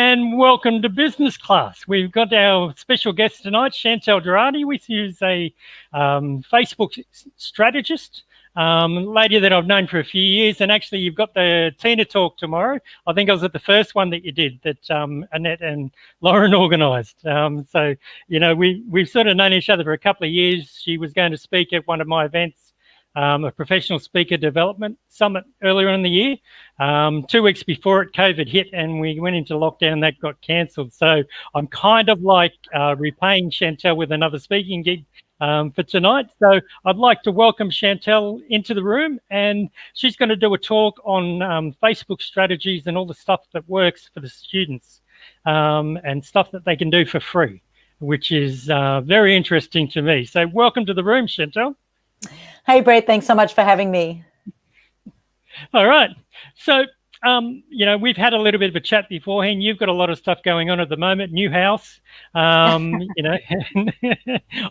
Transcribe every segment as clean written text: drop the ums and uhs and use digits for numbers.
and welcome to business class. We've got our special guest tonight, Chantal Gerardy, who's a Facebook strategist, lady that I've known for a few years. And actually, you've got the Tina talk tomorrow. I think I was at the first one that you did that Annette and Lauren organised. So, you know, we've sort of known each other for a couple of years. She was going to speak at one of my events, a professional speaker development summit earlier in the year. 2 weeks before it, COVID hit and we went into lockdown. That got cancelled. So I'm kind of like repaying Chantal with another speaking gig for tonight. So I'd like to welcome Chantal into the room, and she's going to do a talk on Facebook strategies and all the stuff that works for the students and stuff that they can do for free, which is very interesting to me. So welcome to the room, Chantal. Hey, Brett, thanks so much for having me. All right. So, you know, we've had a little bit of a chat beforehand. You've got a lot of stuff going on at the moment, new house. You know,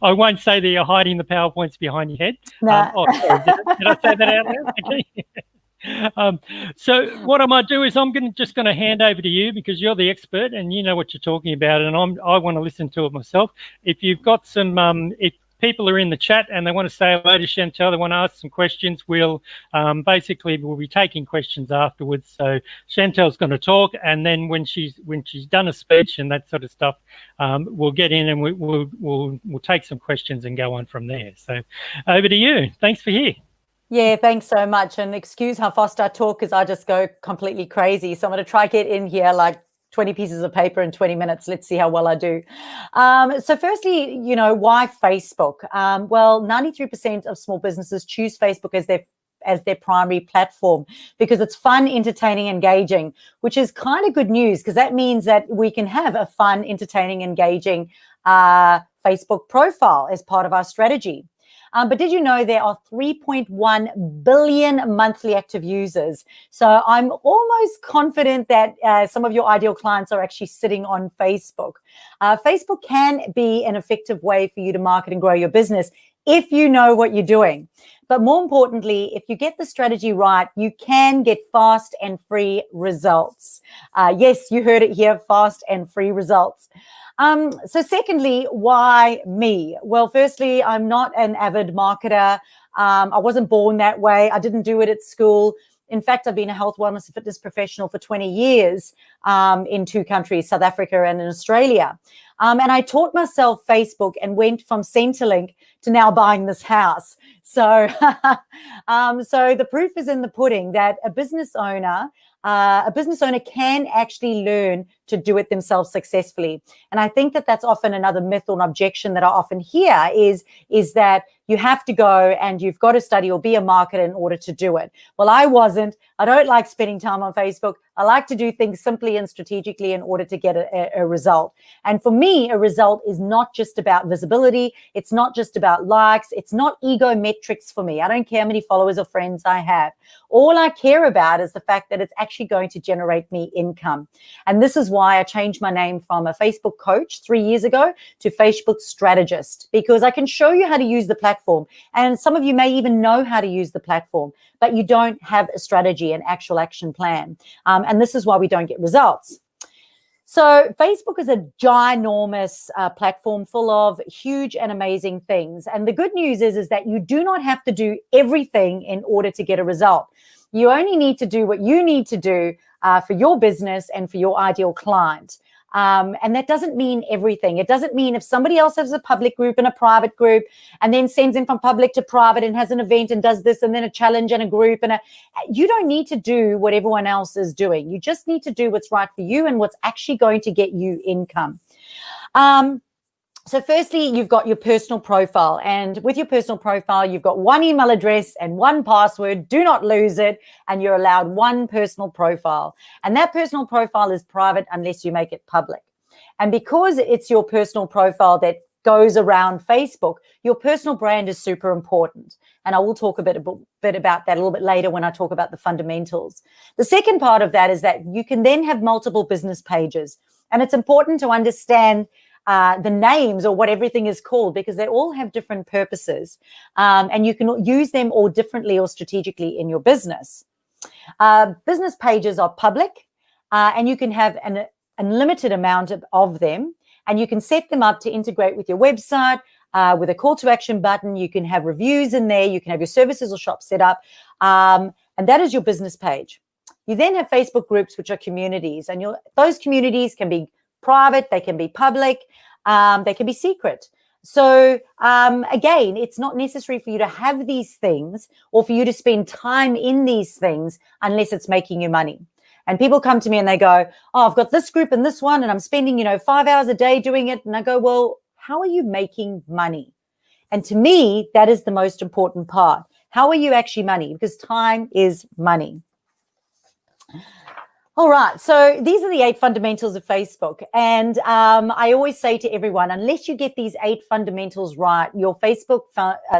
I won't say that you're hiding the PowerPoints behind your head. Nah. Sorry, did I say that out loud? Okay. So what I might do is I'm just going to hand over to you because you're the expert and you know what you're talking about, and I want to listen to it myself. If you've got some, if people are in the chat and they want to say hello to Chantal, they want to ask some questions, we'll be taking questions afterwards. So Chantal's going to talk, and then when she's done a speech and that sort of stuff, we'll get in and we'll take some questions and go on from there. So over to you. Thanks for here. Yeah, thanks so much. And excuse how fast I talk because I just go completely crazy. So I'm going to try get in here like 20 pieces of paper in 20 minutes. Let's see how well I do. So firstly, you know, why Facebook? Well, 93% of small businesses choose Facebook as their primary platform because it's fun, entertaining, engaging, which is kind of good news because that means that we can have a fun, entertaining, engaging Facebook profile as part of our strategy. But did you know there are 3.1 billion monthly active users? So I'm almost confident that some of your ideal clients are actually sitting on Facebook. Facebook can be an effective way for you to market and grow your business if you know what you're doing. But more importantly, if you get the strategy right, you can get fast and free results. Yes, you heard it here, fast and free results. So secondly, why me? Well, firstly, I'm not an avid marketer. I wasn't born that way. I didn't do it at school. In fact, I've been a health, wellness, and fitness professional for 20 years in 2 countries, South Africa and in Australia. And I taught myself Facebook and went from Centrelink to now buying this house. So, so the proof is in the pudding that a business owner can actually learn to do it themselves successfully. And I think that that's often another myth or an objection that I often hear is that you have to go and you've got to study or be a marketer in order to do it. Well, I wasn't. I don't like spending time on Facebook. I like to do things simply and strategically in order to get a result. And for me, a result is not just about visibility. It's not just about likes. It's not ego metrics for me. I don't care how many followers or friends I have. All I care about is the fact that it's actually going to generate me income. And this is why I changed my name from a Facebook coach 3 years ago to Facebook strategist, because I can show you how to use the platform. And some of you may even know how to use the platform, but you don't have a strategy, an actual action plan. And this is why we don't get results. So Facebook is a ginormous platform full of huge and amazing things. And the good news is that you do not have to do everything in order to get a result. You only need to do what you need to do for your business and for your ideal client. And that doesn't mean everything. It doesn't mean if somebody else has a public group and a private group and then sends them from public to private and has an event and does this and then a challenge and a group you don't need to do what everyone else is doing. You just need to do what's right for you and what's actually going to get you income. So firstly, you've got your personal profile, and with your personal profile, you've got one email address and one password. Do not lose it. And you're allowed one personal profile. And that personal profile is private unless you make it public. And because it's your personal profile that goes around Facebook, your personal brand is super important. And I will talk a bit about that a little bit later when I talk about the fundamentals. The second part of that is that you can then have multiple business pages. And it's important to understand the names or what everything is called, because they all have different purposes, and you can use them all differently or strategically in your business. Business pages are public, and you can have unlimited amount of them, and you can set them up to integrate with your website with a call to action button. You can have reviews in there. You can have your services or shop set up, and that is your business page. You then have Facebook groups, which are communities, and those communities can be private, they can be public, they can be secret. So again, it's not necessary for you to have these things or for you to spend time in these things unless it's making you money. And people come to me and they go, oh, I've got this group and this one, and I'm spending, 5 hours a day doing it. And I go, well, how are you making money? And to me, that is the most important part. How are you actually money? Because time is money. All right, so these are the 8 fundamentals of Facebook. And I always say to everyone, unless you get these 8 fundamentals right, your Facebook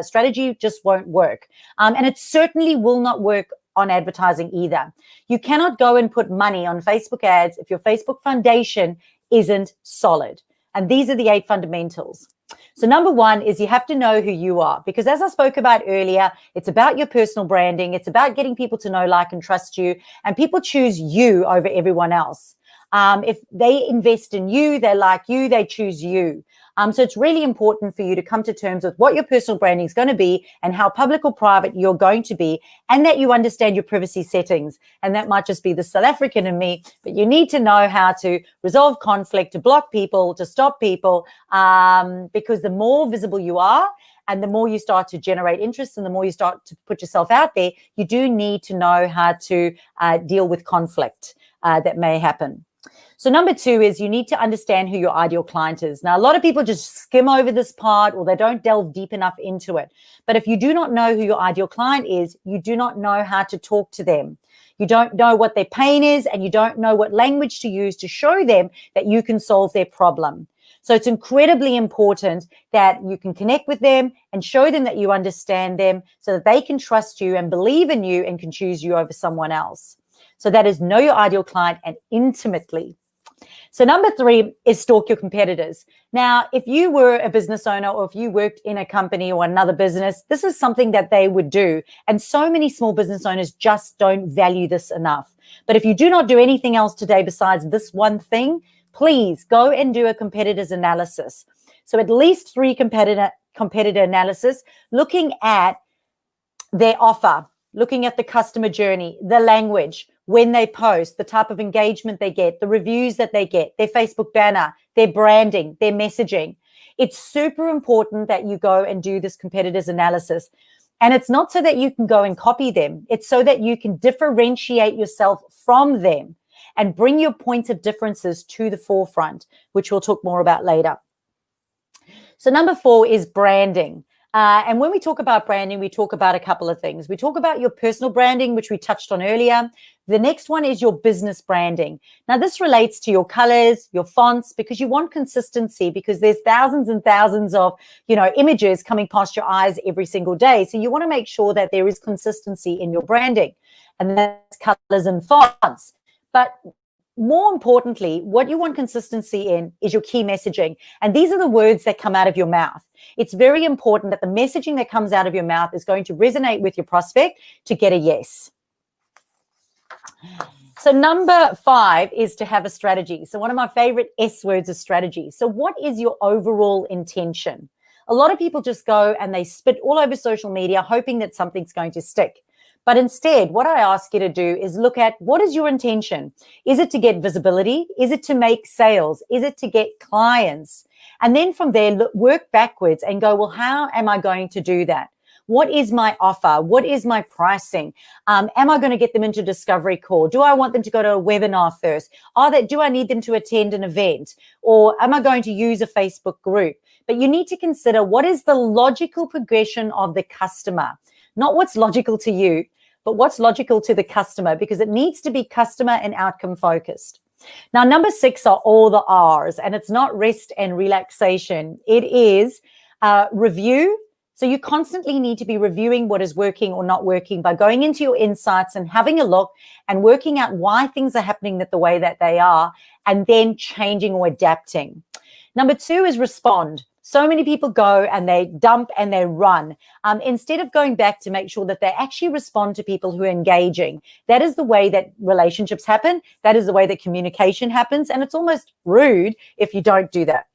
strategy just won't work. And it certainly will not work on advertising either. You cannot go and put money on Facebook ads if your Facebook foundation isn't solid. And these are the 8 fundamentals. So number 1 is you have to know who you are, because as I spoke about earlier, it's about your personal branding. It's about getting people to know, like, and trust you, and people choose you over everyone else. If they invest in you, they like you, they choose you. So it's really important for you to come to terms with what your personal branding is going to be and how public or private you're going to be, and that you understand your privacy settings. And that might just be the South African in me, but you need to know how to resolve conflict, to block people, to stop people, because the more visible you are and the more you start to generate interest and the more you start to put yourself out there, you do need to know how to deal with conflict that may happen. So number 2 is you need to understand who your ideal client is. Now, a lot of people just skim over this part, or they don't delve deep enough into it. But if you do not know who your ideal client is, you do not know how to talk to them. You don't know what their pain is, and you don't know what language to use to show them that you can solve their problem. So it's incredibly important that you can connect with them and show them that you understand them so that they can trust you and believe in you and can choose you over someone else. So that is know your ideal client and intimately. So number 3 is stalk your competitors. Now, if you were a business owner or if you worked in a company or another business, this is something that they would do. And so many small business owners just don't value this enough. But if you do not do anything else today besides this one thing, please go and do a competitors analysis. So at least 3 competitor analysis, looking at their offer, looking at the customer journey, the language, when they post, the type of engagement they get, the reviews that they get, their Facebook banner, their branding, their messaging. It's super important that you go and do this competitors analysis. And it's not so that you can go and copy them. It's so that you can differentiate yourself from them and bring your points of differences to the forefront, which we'll talk more about later. So number 4 is branding. And when we talk about branding, we talk about a couple of things. We talk about your personal branding, which we touched on earlier. The next one is your business branding. Now, this relates to your colors, your fonts, because you want consistency, because there's thousands and thousands of, images coming past your eyes every single day. So you want to make sure that there is consistency in your branding, and that's colors and fonts. But more importantly, what you want consistency in is your key messaging. And these are the words that come out of your mouth. It's very important that the messaging that comes out of your mouth is going to resonate with your prospect to get a yes. So number 5 is to have a strategy. So one of my favorite S words is strategy. So what is your overall intention? A lot of people just go and they spit all over social media hoping that something's going to stick. But instead, what I ask you to do is look at what is your intention? Is it to get visibility? Is it to make sales? Is it to get clients? And then from there, work backwards and go, well, how am I going to do that? What is my offer? What is my pricing? Am I going to get them into discovery call? Do I want them to go to a webinar first? Do I need them to attend an event? Or am I going to use a Facebook group? But you need to consider what is the logical progression of the customer, not what's logical to you, but what's logical to the customer, because it needs to be customer and outcome focused. Now, number 6 are all the R's, and it's not rest and relaxation. It is review. So you constantly need to be reviewing what is working or not working by going into your insights and having a look and working out why things are happening the way that they are, and then changing or adapting. Number 2 is respond. So many people go and they dump and they run instead of going back to make sure that they actually respond to people who are engaging. That is the way that relationships happen. That is the way that communication happens. And it's almost rude if you don't do that.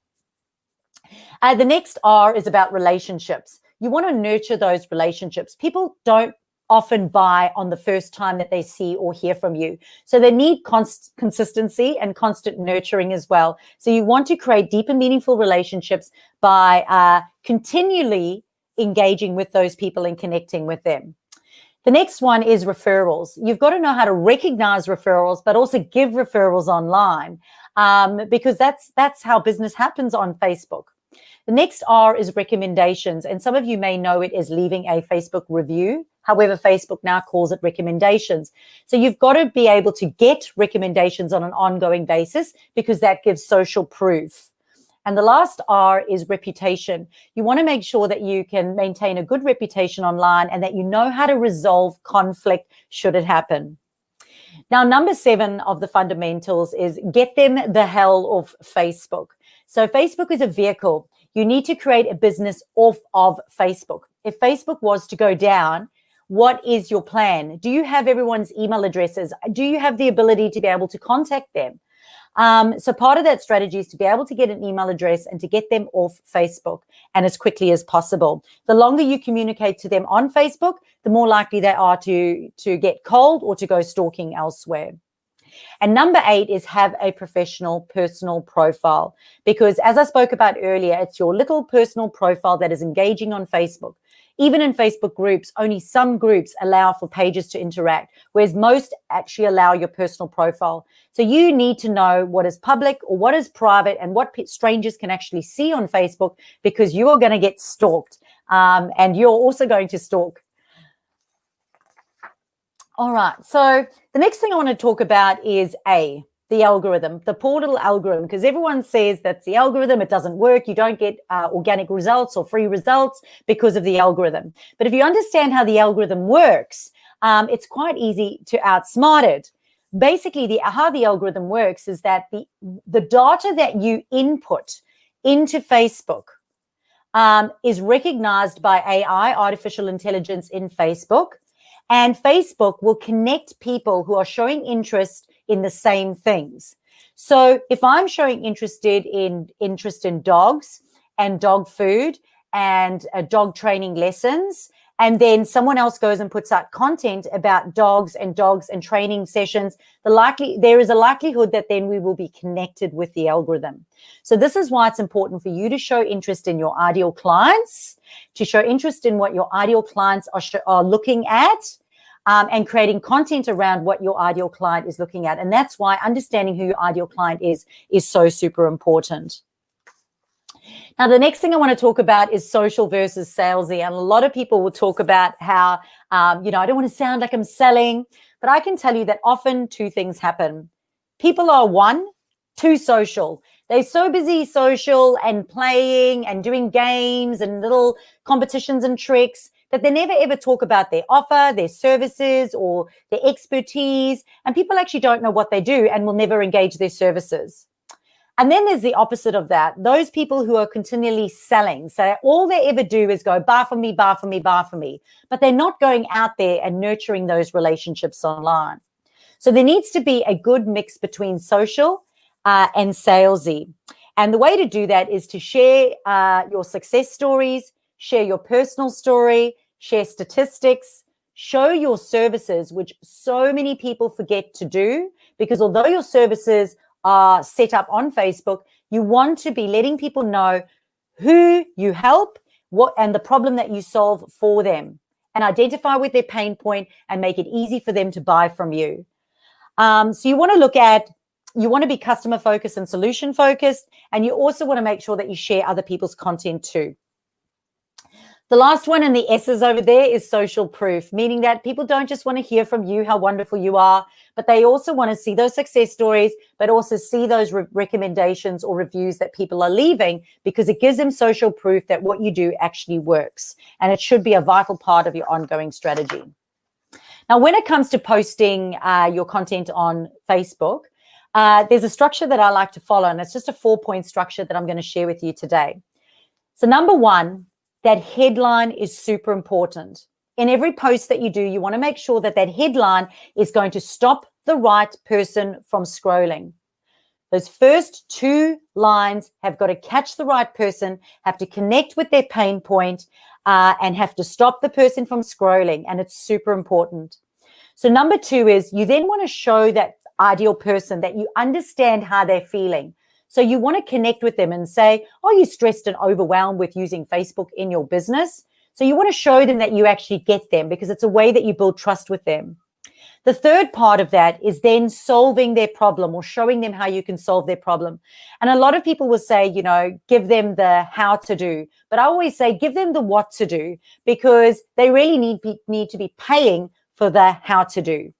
The next R is about relationships. You want to nurture those relationships. People don't often buy on the first time that they see or hear from you. So they need consistency and constant nurturing as well. So you want to create deep and meaningful relationships by continually engaging with those people and connecting with them. The next one is referrals. You've got to know how to recognize referrals, but also give referrals online because that's how business happens on Facebook. The next R is recommendations, and some of you may know it as leaving a Facebook review. However, Facebook now calls it recommendations. So you've got to be able to get recommendations on an ongoing basis because that gives social proof. And the last R is reputation. You want to make sure that you can maintain a good reputation online and that you know how to resolve conflict should it happen. Now, number 7 of the fundamentals is get them the hell off Facebook. So Facebook is a vehicle. You need to create a business off of Facebook. If Facebook was to go down, what is your plan? Do you have everyone's email addresses? Do you have the ability to be able to contact them? So part of that strategy is to be able to get an email address and to get them off Facebook and as quickly as possible. The longer you communicate to them on Facebook, the more likely they are to get cold or to go stalking elsewhere. And number 8 is have a professional personal profile, because as I spoke about earlier, it's your little personal profile that is engaging on Facebook. Even in Facebook groups, only some groups allow for pages to interact, whereas most actually allow your personal profile. So you need to know what is public or what is private and what strangers can actually see on Facebook, because you are going to get stalked and you're also going to stalk. All right, so the next thing I want to talk about is the algorithm, the poor little algorithm, because everyone says that's the algorithm, it doesn't work, you don't get organic results or free results because of the algorithm. But if you understand how the algorithm works, it's quite easy to outsmart it. Basically, how the algorithm works is that the data that you input into Facebook is recognized by AI, artificial intelligence in Facebook, and Facebook will connect people who are showing interest in the same things. So if I'm showing interest in dogs and dog food and dog training lessons, and then someone else goes and puts out content about dogs and training sessions, there is a likelihood that then we will be connected with the algorithm. So this is why it's important for you to show interest in your ideal clients, to show interest in what your ideal clients are looking at, and creating content around what your ideal client is looking at. And that's why understanding who your ideal client is so super important. Now, the next thing I want to talk about is social versus salesy. And a lot of people will talk about how, I don't want to sound like I'm selling, but I can tell you that often 2 things happen. People are too social. They're so busy social and playing and doing games and little competitions and tricks that they never ever talk about their offer, their services, or their expertise. And people actually don't know what they do and will never engage their services. And then there's the opposite of that. Those people who are continually selling. So all they ever do is go, buy from me, buy from me, buy from me. But they're not going out there and nurturing those relationships online. So there needs to be a good mix between social and salesy. And the way to do that is to share your success stories, share your personal story, share statistics, show your services, which so many people forget to do, because although your services are set up on Facebook, you want to be letting people know who you help, what and the problem that you solve for them, and identify with their pain point and make it easy for them to buy from you. So you want to be customer focused and solution focused, and you also want to make sure that you share other people's content too. The last one in the S's over there is social proof, meaning that people don't just want to hear from you how wonderful you are, but they also want to see those success stories, but also see those recommendations or reviews that people are leaving, because it gives them social proof that what you do actually works. And it should be a vital part of your ongoing strategy. Now, when it comes to posting your content on Facebook, there's a structure that I like to follow, and it's just a 4-point structure that I'm going to share with you today. So number one, that headline is super important. In every post that you do, you want to make sure that that headline is going to stop the right person from scrolling. Those first 2 lines have got to catch the right person, have to connect with their pain point, and have to stop the person from scrolling. And it's super important. So number 2 is you then want to show that ideal person that you understand how they're feeling. So you want to connect with them and say, are you stressed and overwhelmed with using Facebook in your business? So you want to show them that you actually get them, because it's a way that you build trust with them. The third part of that is then solving their problem, or showing them how you can solve their problem. And a lot of people will say, you know, give them the how to do, but I always say give them the what to do, because they really need to be paying for the how to do.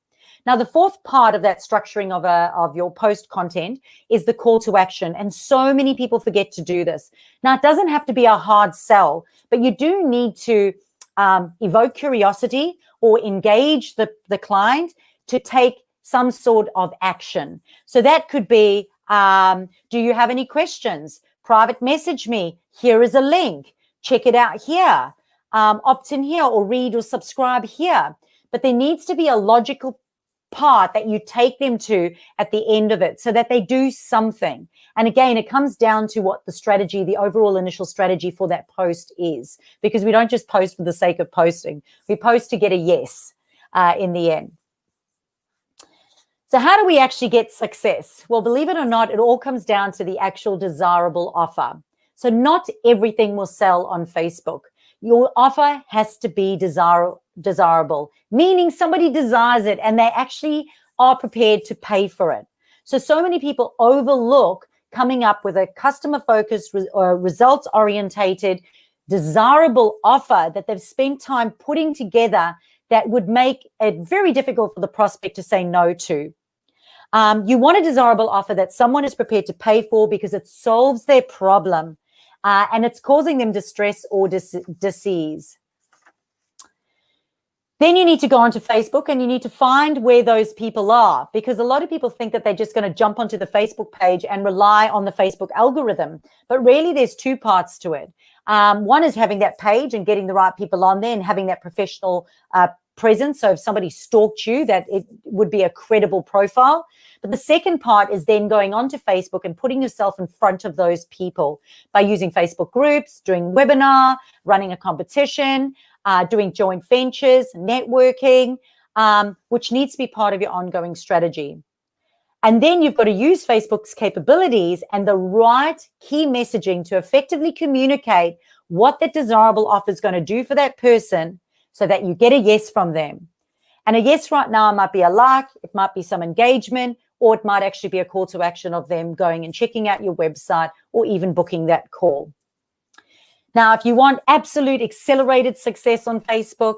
Now, the fourth part of that structuring of your post content is the call to action. And so many people forget to do this. Now, it doesn't have to be a hard sell, but you do need to evoke curiosity or engage the client to take some sort of action. So that could be, do you have any questions? Private message me. Here is a link. Check it out here. Opt in here, or read or subscribe here. But there needs to be a logical part that you take them to at the end of it, so that they do something. And again, it comes down to what the strategy, the overall initial strategy for that post is, because we don't just post for the sake of posting. We post to get a yes in the end. So how do we actually get success? Well, believe it or not, it all comes down to the actual desirable offer. So not everything will sell on Facebook. Your offer has to be desirable, meaning somebody desires it and they actually are prepared to pay for it. So many people overlook coming up with a customer-focused or results-orientated, desirable offer that they've spent time putting together that would make it very difficult for the prospect to say no to. You want a desirable offer that someone is prepared to pay for because it solves their problem and it's causing them distress or disease. Then you need to go onto Facebook and you need to find where those people are, because a lot of people think that they're just going to jump onto the Facebook page and rely on the Facebook algorithm. But really, there's 2 parts to it. One is having that page and getting the right people on there and having that professional presence. So if somebody stalked you, that it would be a credible profile. But the second part is then going onto Facebook and putting yourself in front of those people by using Facebook groups, doing webinar, running a competition, doing joint ventures, networking, which needs to be part of your ongoing strategy. And then you've got to use Facebook's capabilities and the right key messaging to effectively communicate what that desirable offer is going to do for that person, so that you get a yes from them. And a yes right now might be a like, it might be some engagement, or it might actually be a call to action of them going and checking out your website or even booking that call. Now, if you want absolute accelerated success on Facebook,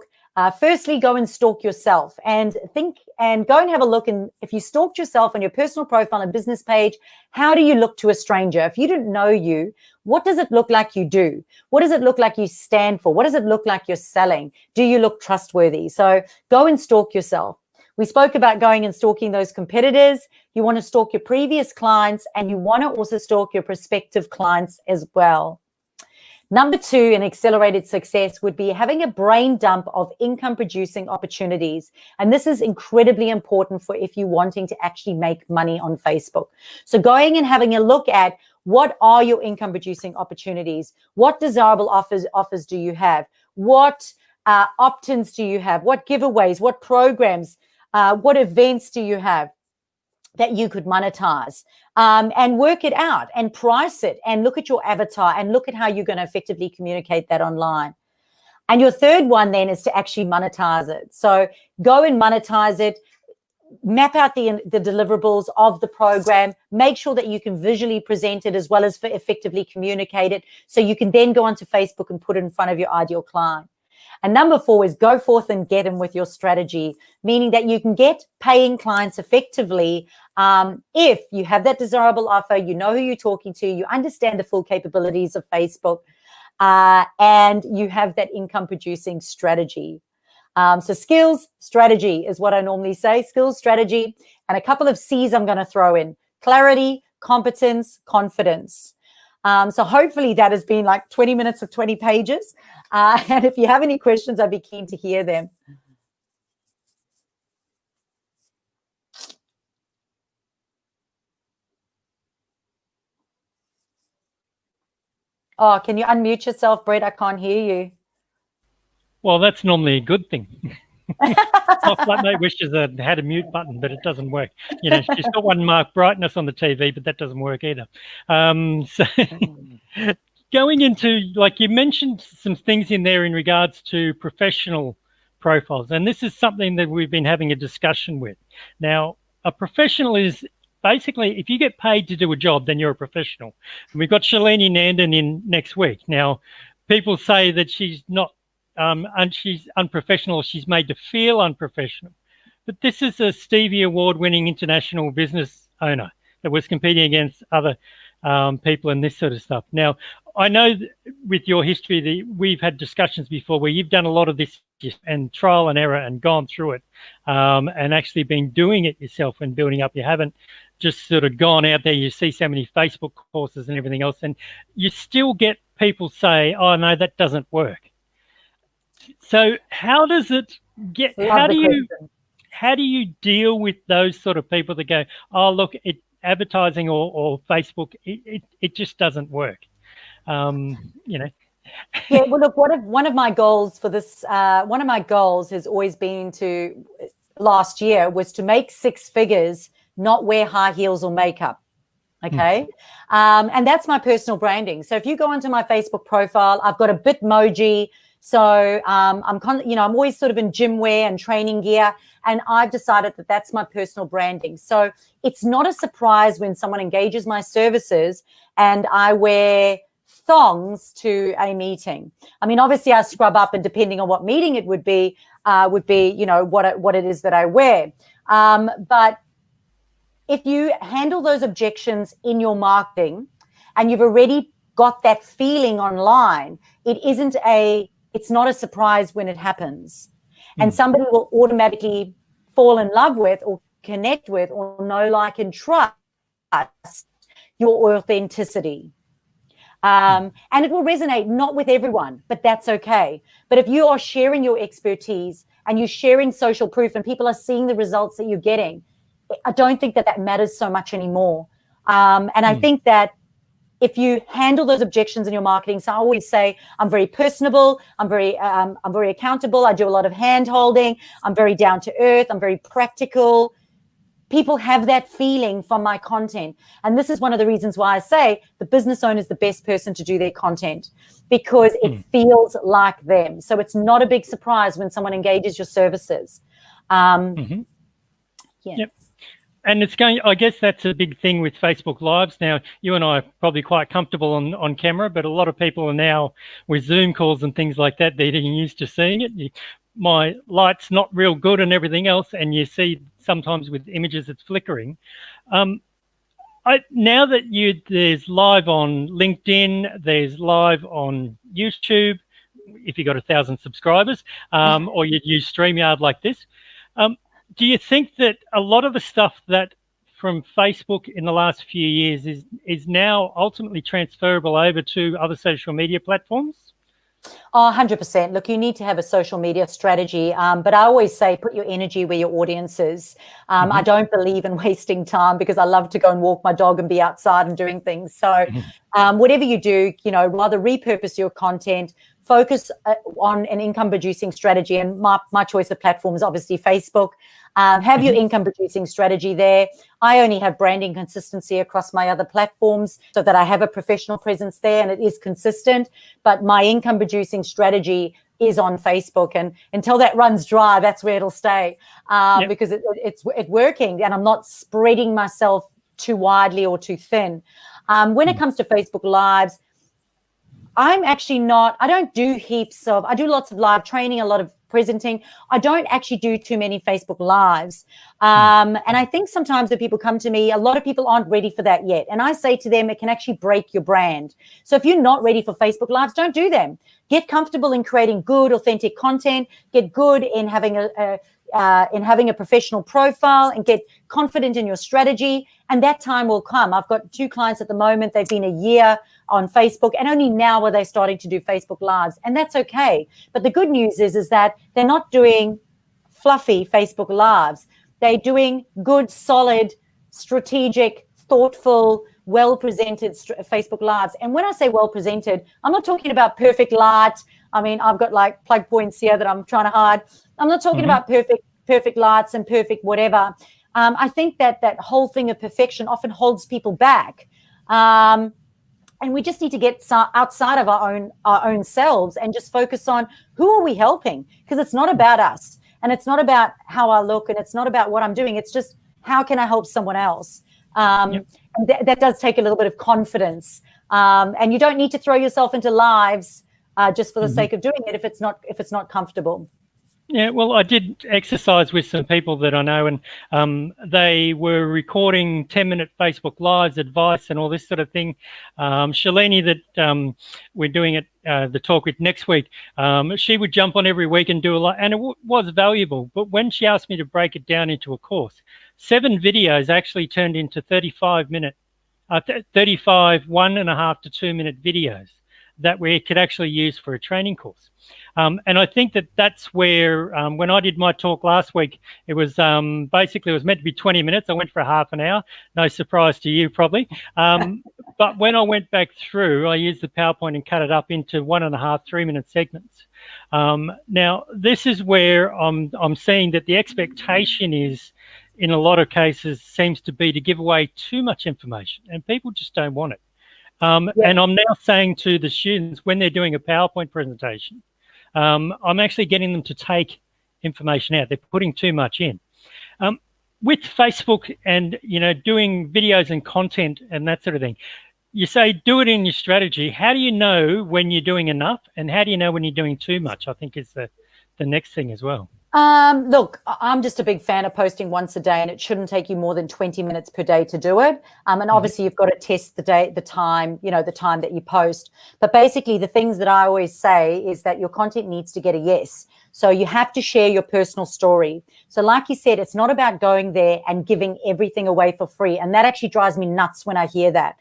firstly, go and stalk yourself and go and have a look. And if you stalked yourself on your personal profile and business page, how do you look to a stranger? If you didn't know you, what does it look like you do? What does it look like you stand for? What does it look like you're selling? Do you look trustworthy? So go and stalk yourself. We spoke about going and stalking those competitors. You want to stalk your previous clients, and you want to also stalk your prospective clients as well. Number 2 in accelerated success would be having a brain dump of income producing opportunities. And this is incredibly important for if you're wanting to actually make money on Facebook. So going and having a look at what are your income producing opportunities? What desirable offers do you have? What opt-ins do you have? What giveaways? What programs? What events do you have that you could monetize, and work it out and price it and look at your avatar and look at how you're going to effectively communicate that online. And your third one then is to actually monetize it. So go and monetize it, map out the deliverables of the program, make sure that you can visually present it as well as effectively communicate it, so you can then go onto Facebook and put it in front of your ideal client. And number 4 is go forth and get them with your strategy, meaning that you can get paying clients effectively if you have that desirable offer, you know who you're talking to, you understand the full capabilities of Facebook, and you have that income producing strategy. So skills, strategy is what I normally say, skills, strategy, and a couple of C's I'm going to throw in: clarity, competence, confidence. So hopefully that has been like 20 minutes of 20 pages. And if you have any questions, I'd be keen to hear them. Oh, can you unmute yourself, Brett? I can't hear you. Well, that's normally a good thing. My flatmate wishes I had a mute button, but it doesn't work. You know, she's got one mark brightness on the TV, but that doesn't work either. So going into, like you mentioned some things in there in regards to professional profiles, and this is something that we've been having a discussion with. Now, a professional is basically, if you get paid to do a job, then you're a professional. And we've got Shalini Nandan in next week. Now, people say that she's not, and she's unprofessional, she's made to feel unprofessional. But this is a Stevie Award-winning international business owner that was competing against other people and this sort of stuff. Now, I know with your history that we've had discussions before where you've done a lot of this and trial and error and gone through it and actually been doing it yourself and building up. You haven't just sort of gone out there, you see so many Facebook courses and everything else, and you still get people say, oh, no, that doesn't work. So how does it get, how do you deal with those sort of people that go, oh, look, advertising or Facebook, it just doesn't work? You know. Yeah, well, look, one of my goals for this, one of my goals has always been last year was to make 6 figures, not wear high heels or makeup. Okay. And that's my personal branding. So if you go onto my Facebook profile, I've got a Bitmoji. So I'm always sort of in gym wear and training gear, and I've decided that that's my personal branding. So it's not a surprise when someone engages my services and I wear thongs to a meeting. I mean, obviously I scrub up, and depending on what meeting it would be, you know, what it is that I wear. But if you handle those objections in your marketing and you've already got that feeling online, it's not a surprise when it happens. And somebody will automatically fall in love with or connect with or know, like, and trust your authenticity. And it will resonate, not with everyone, but that's okay. But if you are sharing your expertise and you're sharing social proof and people are seeing the results that you're getting, I don't think that matters so much anymore. And I think that if you handle those objections in your marketing, so I always say I'm very personable, I'm very accountable, I do a lot of hand holding, I'm very down to earth, I'm very practical. People have that feeling from my content. And this is one of the reasons why I say the business owner is the best person to do their content, because it feels like them. So it's not a big surprise when someone engages your services. Yeah. Yep. And it's going, I guess that's a big thing with Facebook Lives. Now, you and I are probably quite comfortable on camera, but a lot of people are now with Zoom calls and things like that, they're getting used to seeing it. My light's not real good and everything else, and you see sometimes with images it's flickering. Now that there's live on LinkedIn, there's live on YouTube, if you've got 1,000 subscribers, or you'd use StreamYard like this. Do you think that a lot of the stuff that from Facebook in the last few years is now ultimately transferable over to other social media platforms? Oh, 100%. Look, you need to have a social media strategy. But I always say, put your energy where your audience is. I don't believe in wasting time, because I love to go and walk my dog and be outside and doing things. So whatever you do, you know, rather repurpose your content, focus on an income producing strategy. And my choice of platform is obviously Facebook. Have your income producing strategy there. I only have branding consistency across my other platforms so that I have a professional presence there and it is consistent. But my income producing strategy is on Facebook, and until that runs dry, that's where it'll stay, because it's working, and I'm not spreading myself too widely or too thin. When it comes to Facebook Lives, I'm actually not, I don't do heaps of, I do lots of live training, a lot of presenting. I don't actually do too many Facebook Lives. And I think sometimes when people come to me, a lot of people aren't ready for that yet. And I say to them, it can actually break your brand. So if you're not ready for Facebook Lives, don't do them. Get comfortable in creating good, authentic content. Get good in having in having a professional profile and get confident in your strategy. And that time will come. I've got 2 clients at the moment. They've been a year on Facebook, and only now are they starting to do Facebook Lives. And that's okay. But the good news is that they're not doing fluffy Facebook Lives. They're doing good, solid, strategic, thoughtful, well-presented Facebook Lives. And when I say well-presented, I'm not talking about perfect light. I mean, I've got like plug points here that I'm trying to hide. I'm not talking about perfect lights and perfect whatever. I think that whole thing of perfection often holds people back. And we just need to get outside of our own selves and just focus on who are we helping? Because it's not about us, and it's not about how I look, and it's not about what I'm doing. It's just, how can I help someone else? And that does take a little bit of confidence. And you don't need to throw yourself into lives just for the sake of doing it if it's not comfortable. Yeah, well, I did exercise with some people that I know, and they were recording 10-minute Facebook Lives, advice, and all this sort of thing. Shalini, that we're doing the talk with next week, she would jump on every week and do a lot, and it was valuable. But when she asked me to break it down into a course, 7 videos actually turned into 35 1.5 to 2 minute videos that we could actually use for a training course. And I think that's where, when I did my talk last week, it was basically, it was meant to be 20 minutes. I went for a half an hour. No surprise to you, probably. But when I went back through, I used the PowerPoint and cut it up into 1.5 3-minute segments. Now, this is where I'm seeing that the expectation is, in a lot of cases, seems to be to give away too much information, and people just don't want it. And I'm now saying to the students, when they're doing a PowerPoint presentation, I'm actually getting them to take information out. They're putting too much in. With Facebook and, doing videos and content and that sort of thing, you say do it in your strategy. How do you know when you're doing enough, and how do you know when you're doing too much? I think is the next thing as well. Look, I'm just a big fan of posting once a day, and it shouldn't take you more than 20 minutes per day to do it. And obviously you've got to test the time that you post. But basically the things that I always say is that your content needs to get a yes. So you have to share your personal story. So like you said, it's not about going there and giving everything away for free. And that actually drives me nuts when I hear that,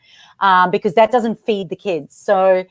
because that doesn't feed the kids. So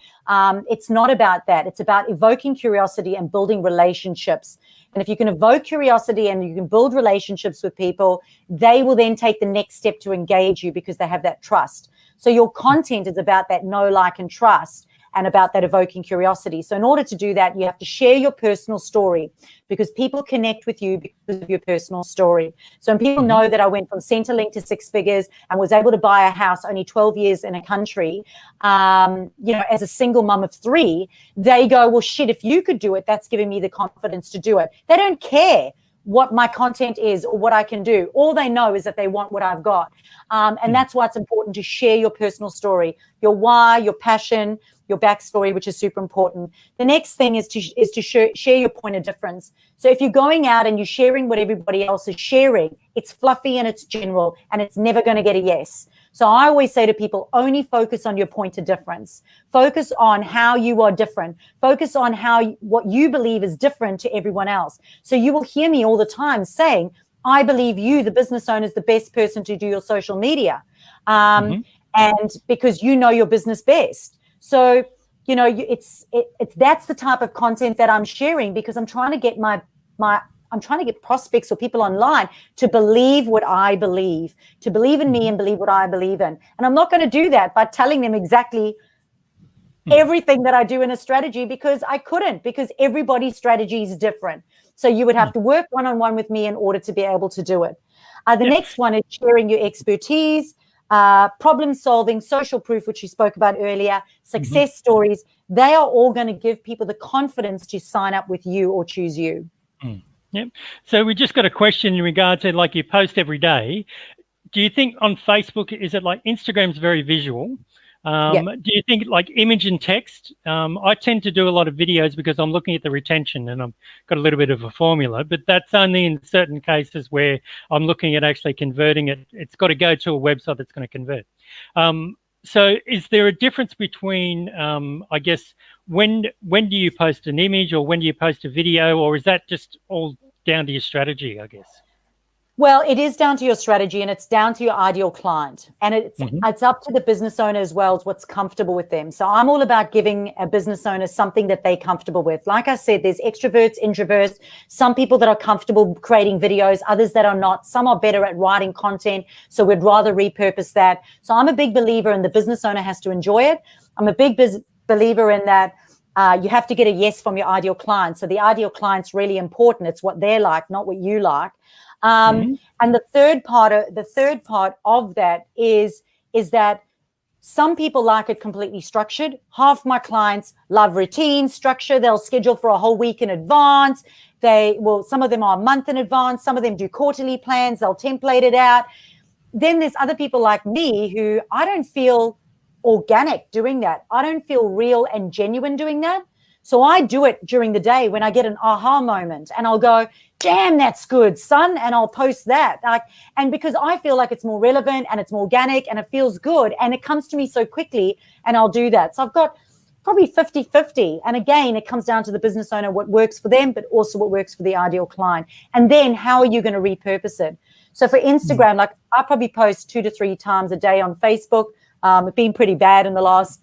it's not about that. It's about evoking curiosity and building relationships. And if you can evoke curiosity and you can build relationships with people, they will then take the next step to engage you because they have that trust. So your content is about that know, like, and trust, and about that evoking curiosity. So in order to do that, you have to share your personal story, because people connect with you because of your personal story. So when people know that I went from Centrelink to 6 figures and was able to buy a house only 12 years in a country, as a single mum of 3, they go, well, shit, if you could do it, that's giving me the confidence to do it. They don't care what my content is or what I can do. All they know is that they want what I've got. And that's why it's important to share your personal story, your why, your passion, your backstory, which is super important. The next thing is to share your point of difference. So if you're going out and you're sharing what everybody else is sharing, it's fluffy and it's general, and it's never going to get a yes. So I always say to people, only focus on your point of difference. Focus on how you are different. Focus on what you believe is different to everyone else. So you will hear me all the time saying, I believe you, the business owner, is the best person to do your social media. And because you know your business best. So, that's the type of content that I'm sharing, because I'm trying to get I'm trying to get prospects or people online to believe what I believe, to believe in me and believe what I believe in. And I'm not going to do that by telling them exactly everything that I do in a strategy, because I couldn't, because everybody's strategy is different. So you would have to work one-on-one with me in order to be able to do it. The next one is sharing your expertise, problem solving, social proof, which you spoke about earlier, success stories. They are all going to give people the confidence to sign up with you or choose you. Yep. So we just got a question in regard to, like, you post every day. Do you think on Facebook, is it like Instagram's very visual? Do you think like image and text? I tend to do a lot of videos because I'm looking at the retention, and I've got a little bit of a formula, but that's only in certain cases where I'm looking at actually converting it. It's got to go to a website that's going to convert. So is there a difference between, I guess, when do you post an image, or when do you post a video, or is that just all down to your strategy, I guess? Well, it is down to your strategy and it's down to your ideal client. And it's up to the business owner as well as what's comfortable with them. So I'm all about giving a business owner something that they're comfortable with. Like I said, there's extroverts, introverts, some people that are comfortable creating videos, others that are not. Some are better at writing content. So we'd rather repurpose that. So I'm a big believer in the business owner has to enjoy it. I'm a big believer in that. You have to get a yes from your ideal client. So the ideal client's really important. It's what they're like, not what you like. And the third part of that is that some people like it completely structured. Half my clients love routine structure. They'll schedule for a whole week in advance. Some of them are a month in advance. Some of them do quarterly plans. They'll template it out. Then there's other people like me who I don't feel organic doing that. I don't feel real and genuine doing that. So I do it during the day when I get an aha moment and I'll go, damn, that's good, son. And I'll post that. And because I feel like it's more relevant and it's more organic and it feels good and it comes to me so quickly and I'll do that. So I've got probably 50-50. And again, it comes down to the business owner, what works for them, but also what works for the ideal client. And then how are you going to repurpose it? So for Instagram, like I probably post 2 to 3 times a day on Facebook. It's been pretty bad in the last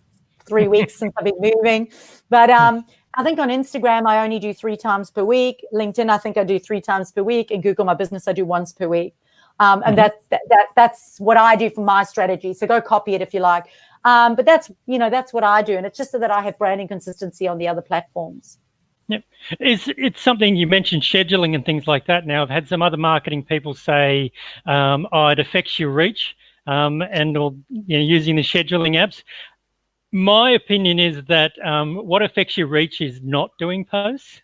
3 weeks since I've been moving. But I think on Instagram, I only do 3 times per week. LinkedIn, I think I do 3 times per week. And Google My Business, I do once per week. And that's what I do for my strategy. So go copy it if you like. But that's what I do. And it's just so that I have branding consistency on the other platforms. Yep. It's something you mentioned, scheduling and things like that. Now, I've had some other marketing people say, it affects your reach or using the scheduling apps. My opinion is that what affects your reach is not doing posts.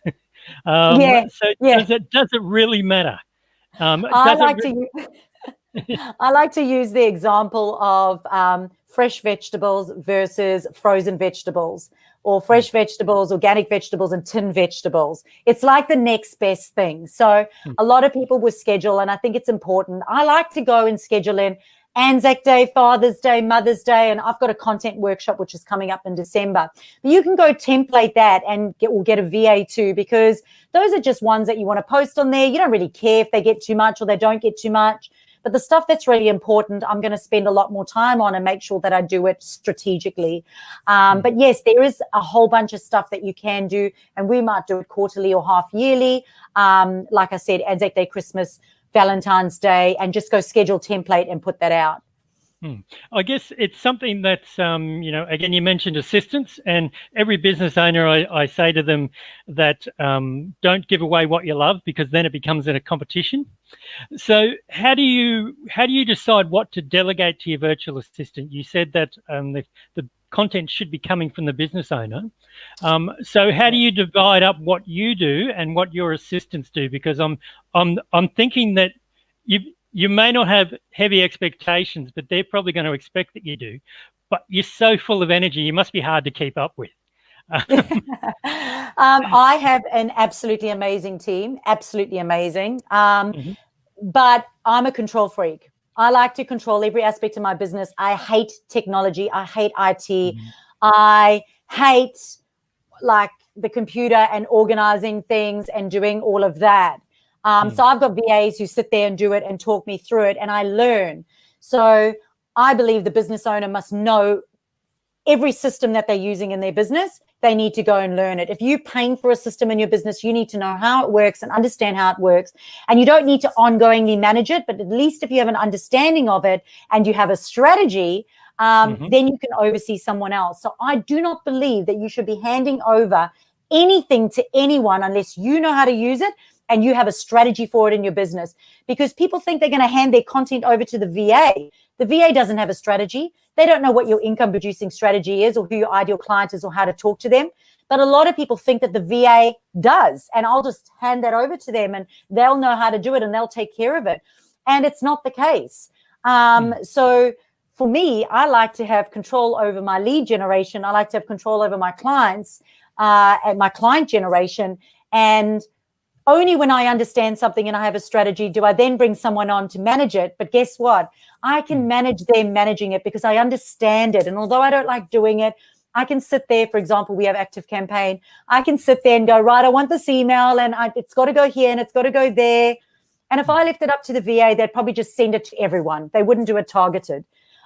Does it really matter? I like to use the example of fresh vegetables versus frozen vegetables, or fresh vegetables, organic vegetables, and tin vegetables. It's like the next best thing. So a lot of people will schedule, and I think it's important. I like to go and schedule in Anzac Day, Father's Day, Mother's Day, and I've got a content workshop which is coming up in December. But you can go template that and get a VA too, because those are just ones that you want to post on there. You don't really care if they get too much or they don't get too much. But the stuff that's really important, I'm going to spend a lot more time on and make sure that I do it strategically. But yes, there is a whole bunch of stuff that you can do, and we might do it quarterly or half yearly. Like I said, Anzac Day, Christmas, Valentine's Day, and just go schedule template and put that out. I guess it's something that's, again, you mentioned assistance, and every business owner, I say to them that don't give away what you love, because then it becomes a competition. So how do you decide what to delegate to your virtual assistant? You said that the content should be coming from the business owner. So how do you divide up what you do and what your assistants do? Because I'm thinking that you may not have heavy expectations, but they're probably going to expect that you do. But you're so full of energy, you must be hard to keep up with. I have an absolutely amazing team, absolutely amazing. But I'm a control freak. I like to control every aspect of my business. I hate technology. I hate IT. I hate like the computer and organizing things and doing all of that. So I've got VAs who sit there and do it and talk me through it, and I learn. So I believe the business owner must know every system that they're using in their business. They need to go and learn it. If you're paying for a system in your business, you need to know how it works and understand how it works. And you don't need to ongoingly manage it, but at least if you have an understanding of it and you have a strategy, then you can oversee someone else. So I do not believe that you should be handing over anything to anyone unless you know how to use it and you have a strategy for it in your business, because people think they're going to hand their content over to the VA. The VA doesn't have a strategy. They don't know what your income producing strategy is or who your ideal client is or how to talk to them. But a lot of people think that the VA does, and I'll just hand that over to them and they'll know how to do it and they'll take care of it. And it's not the case. So for me, I like to have control over my lead generation. I like to have control over my clients and my client generation. And only when I understand something and I have a strategy do I then bring someone on to manage it. But guess what? I can manage them managing it because I understand it. And although I don't like doing it, I can sit there, for example, we have Active Campaign. I can sit there and go, right, I want this email and it's got to go here and it's got to go there. And if I left it up to the VA, they'd probably just send it to everyone. They wouldn't do it targeted.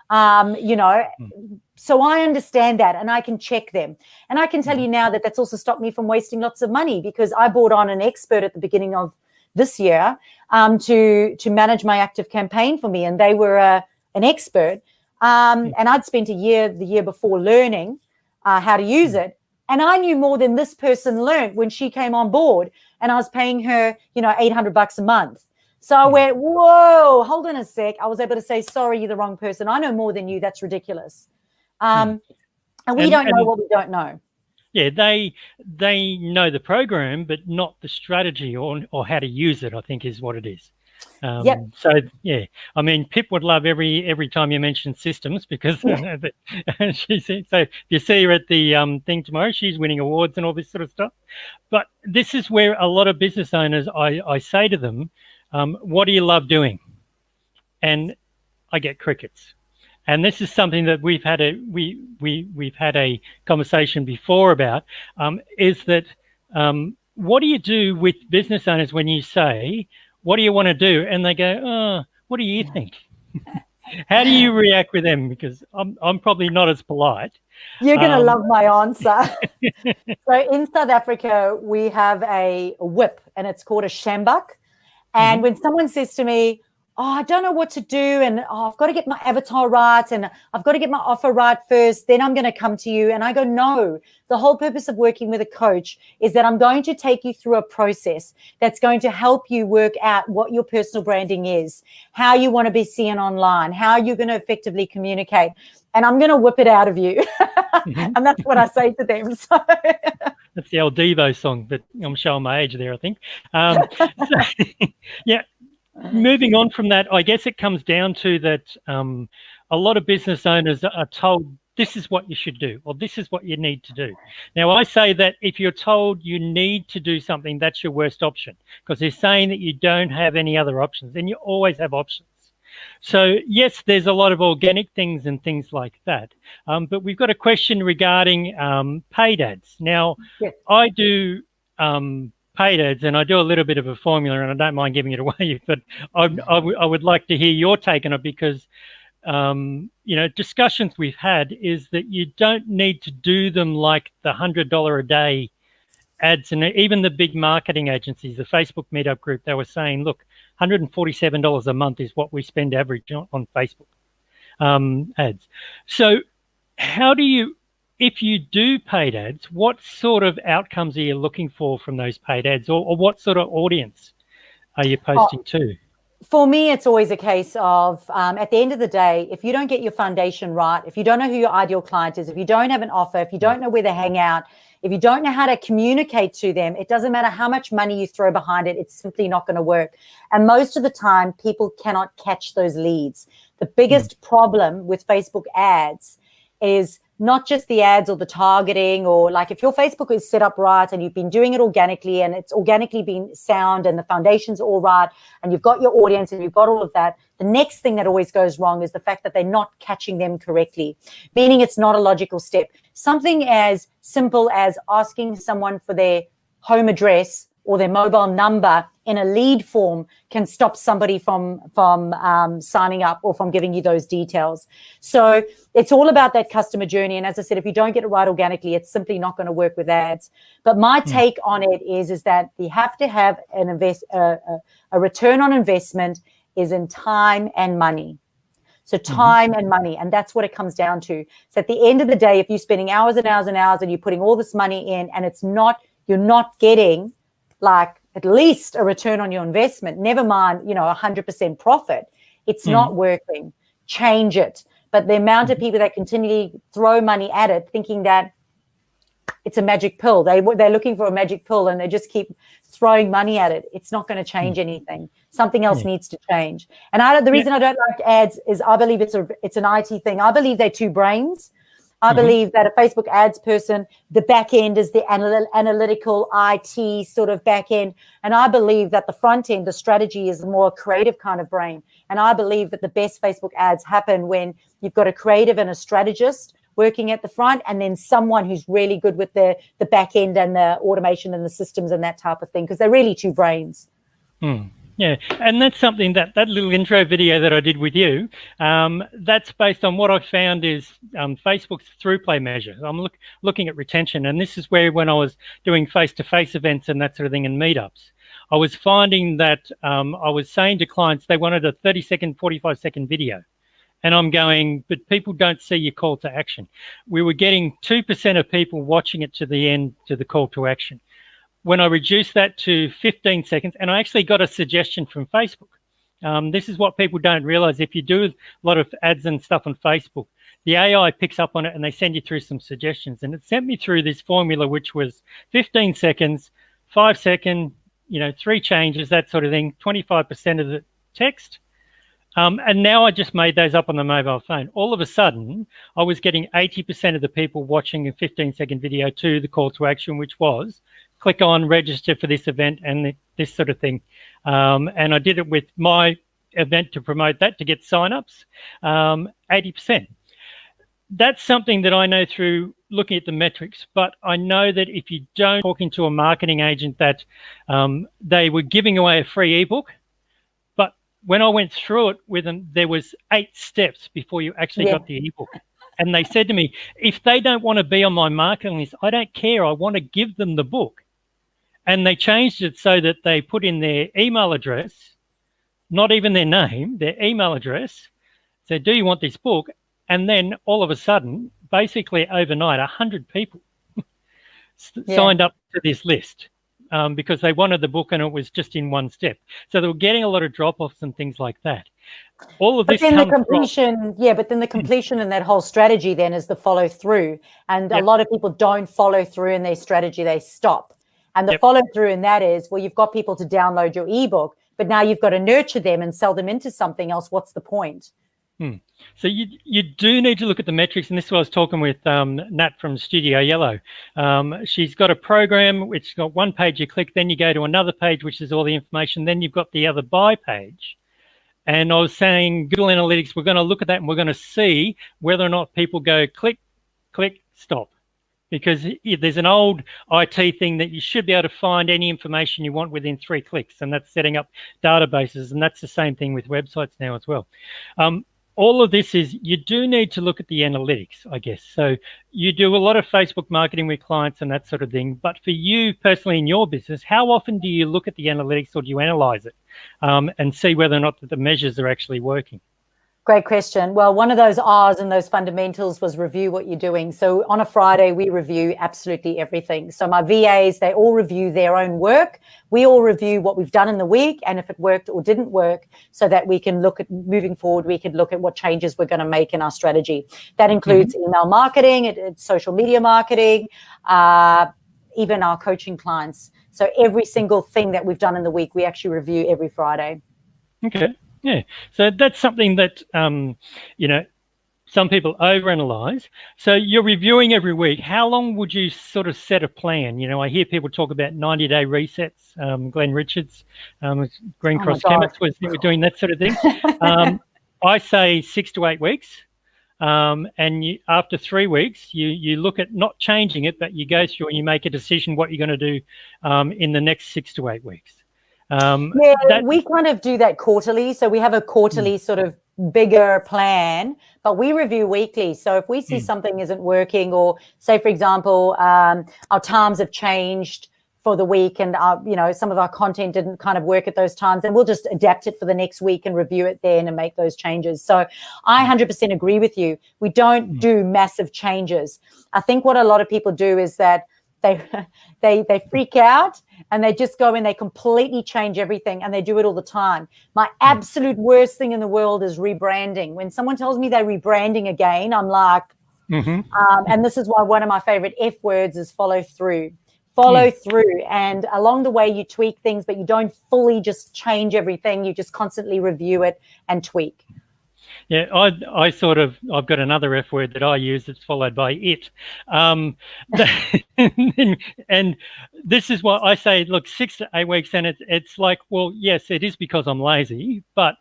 So I understand that and I can check them. And I can tell you now that that's also stopped me from wasting lots of money, because I brought on an expert at the beginning of this year to manage my Active Campaign for me. And they were an expert. And I'd spent the year before learning how to use it. And I knew more than this person learned when she came on board, and I was paying her, $800 a month. So I went, whoa, hold on a sec. I was able to say, sorry, you're the wrong person. I know more than you. That's ridiculous. And we don't know what we don't know. Yeah, they know the program, but not the strategy or how to use it, I think is what it is. So, yeah, I mean, Pip would love every time you mention systems, because she said, so if you see her at the thing tomorrow, she's winning awards and all this sort of stuff. But this is where a lot of business owners, I say to them, what do you love doing? And I get crickets. And this is something that we've had a conversation before about, is that what do you do with business owners when you say, what do you want to do? And they go, oh, what do you think? How do you react with them? Because I'm probably not as polite. You're going to love my answer. So in South Africa, we have a whip, and it's called a shambak. And when someone says to me, oh, I don't know what to do, and I've got to get my avatar right, and I've got to get my offer right first, then I'm going to come to you. And I go, no, the whole purpose of working with a coach is that I'm going to take you through a process that's going to help you work out what your personal branding is, how you want to be seen online, how you're going to effectively communicate. And I'm going to whip it out of you. And that's what I say to them. So that's the old Devo song, but I'm showing my age there, I think. Yeah. Moving on from that, I guess it comes down to that a lot of business owners are told this is what you should do, or this is what you need to do. Now, I say that if you're told you need to do something, that's your worst option, because they're saying that you don't have any other options, and you always have options. So, yes, there's a lot of organic things and things like that. But we've got a question regarding paid ads. Now, yes. I do paid ads, and I do a little bit of a formula, and I don't mind giving it away, but I would like to hear your take on it, because discussions we've had is that you don't need to do them like the $100 a day ads. And even the big marketing agencies, the Facebook meetup group, they were saying, look, $147 a month is what we spend average on Facebook ads. So how do you, if you do paid ads, what sort of outcomes are you looking for from those paid ads, or what sort of audience are you posting to? For me, it's always a case of, at the end of the day, if you don't get your foundation right, if you don't know who your ideal client is, if you don't have an offer, if you don't know where they hang out, if you don't know how to communicate to them, it doesn't matter how much money you throw behind it, it's simply not going to work. And most of the time, people cannot catch those leads. The biggest problem with Facebook ads is not just the ads or the targeting, or like if your Facebook is set up right and you've been doing it organically and it's organically been sound and the foundation's all right and you've got your audience and you've got all of that, the next thing that always goes wrong is the fact that they're not catching them correctly, meaning it's not a logical step. Something as simple as asking someone for their home address or their mobile number in a lead form can stop somebody from signing up or from giving you those details. So it's all about that customer journey. And as I said, if you don't get it right organically, it's simply not going to work with ads. But my take on it is that you have to have a return on investment is in time and money. So time and money, and that's what it comes down to. So at the end of the day, if you're spending hours and hours and hours and you're putting all this money in and you're not getting like at least a return on your investment, never mind, 100% profit, it's not working. Change it. But the amount of people that continually throw money at it thinking that it's a magic pill, they're looking for a magic pill and they just keep throwing money at it. It's not going to change anything. Something else needs to change. And the reason I don't like ads is I believe it's an IT thing. I believe they're two brains. I believe that a Facebook ads person, the back end is the analytical IT sort of back end. And I believe that the front end, the strategy, is a more creative kind of brain. And I believe that the best Facebook ads happen when you've got a creative and a strategist working at the front, and then someone who's really good with the back end and the automation and the systems and that type of thing, because they're really two brains. Yeah, and that's something that little intro video that I did with you, that's based on what I found is Facebook's throughplay measure. I'm looking at retention, and this is where when I was doing face-to-face events and that sort of thing and meetups, I was finding that I was saying to clients they wanted a 30-second, 45-second video. And I'm going, but people don't see your call to action. We were getting 2% of people watching it to the end, to the call to action. When I reduced that to 15 seconds, and I actually got a suggestion from Facebook. This is what people don't realize. If you do a lot of ads and stuff on Facebook, the AI picks up on it and they send you through some suggestions. And it sent me through this formula, which was 15 seconds, 5 second, 3 changes, that sort of thing, 25% of the text. And now I just made those up on the mobile phone. All of a sudden, I was getting 80% of the people watching a 15-second video to the call to action, which was click on register for this event and this sort of thing. And I did it with my event to promote that, to get signups, 80%. That's something that I know through looking at the metrics, but I know that if you don't talk into a marketing agent that they were giving away a free ebook, but when I went through it with them, there was 8 steps before you actually got the ebook. And they said to me, if they don't want to be on my marketing list, I don't care. I want to give them the book. And they changed it so that they put in their email address, not even their name, their email address. So, do you want this book? And then all of a sudden, basically overnight, 100 people signed up to this list because they wanted the book and it was just in one step. So they were getting a lot of drop-offs and things like that. All of this but then the completion in that whole strategy then is the follow through. And a lot of people don't follow through in their strategy, they stop. And the follow through in that is, well, you've got people to download your ebook, but now you've got to nurture them and sell them into something else. What's the point? So you do need to look at the metrics, and this is what I was talking with Nat from Studio Yellow. She's got a program which got one page you click, then you go to another page which is all the information, then you've got the other buy page. And I was saying Google Analytics, we're going to look at that and we're going to see whether or not people go click, click, stop. Because there's an old IT thing that you should be able to find any information you want within 3 clicks, and that's setting up databases, and that's the same thing with websites now as well. All of this is, you do need to look at the analytics, I guess. So you do a lot of Facebook marketing with clients and that sort of thing, but for you personally in your business, how often do you look at the analytics or do you analyze it and see whether or not the measures are actually working? Great question. Well, one of those R's and those fundamentals was review what you're doing. So on a Friday, we review absolutely everything. So my VAs, they all review their own work. We all review what we've done in the week and if it worked or didn't work, so that we can look at moving forward, we could look at what changes we're going to make in our strategy. That includes email marketing, it's social media marketing, even our coaching clients. So every single thing that we've done in the week, we actually review every Friday. Okay. Yeah, so that's something that, some people overanalyze. So you're reviewing every week. How long would you sort of set a plan? I hear people talk about 90-day resets. Glenn Richards, Green Cross Chemist, was doing that sort of thing. I say 6 to 8 weeks. And after 3 weeks, you look at not changing it, but you go through and you make a decision what you're going to do in the next 6 to 8 weeks. We kind of do that quarterly. So we have a quarterly sort of bigger plan, but we review weekly. So if we see something isn't working, or say, for example, our times have changed for the week and some of our content didn't kind of work at those times, then we'll just adapt it for the next week and review it then and make those changes. So I 100% agree with you. We don't do massive changes. I think what a lot of people do is that they freak out and they just go and they completely change everything, and they do it all the time. My absolute worst thing in the world is rebranding. When someone tells me they're rebranding again, I'm like, and this is why one of my favorite F words is follow through. Follow through, and along the way you tweak things, but you don't fully just change everything. You just constantly review it and tweak. Yeah, I've got another F word that I use that's followed by it. And this is what I say, look, 6 to 8 weeks, and it's like, well, yes, it is because I'm lazy, but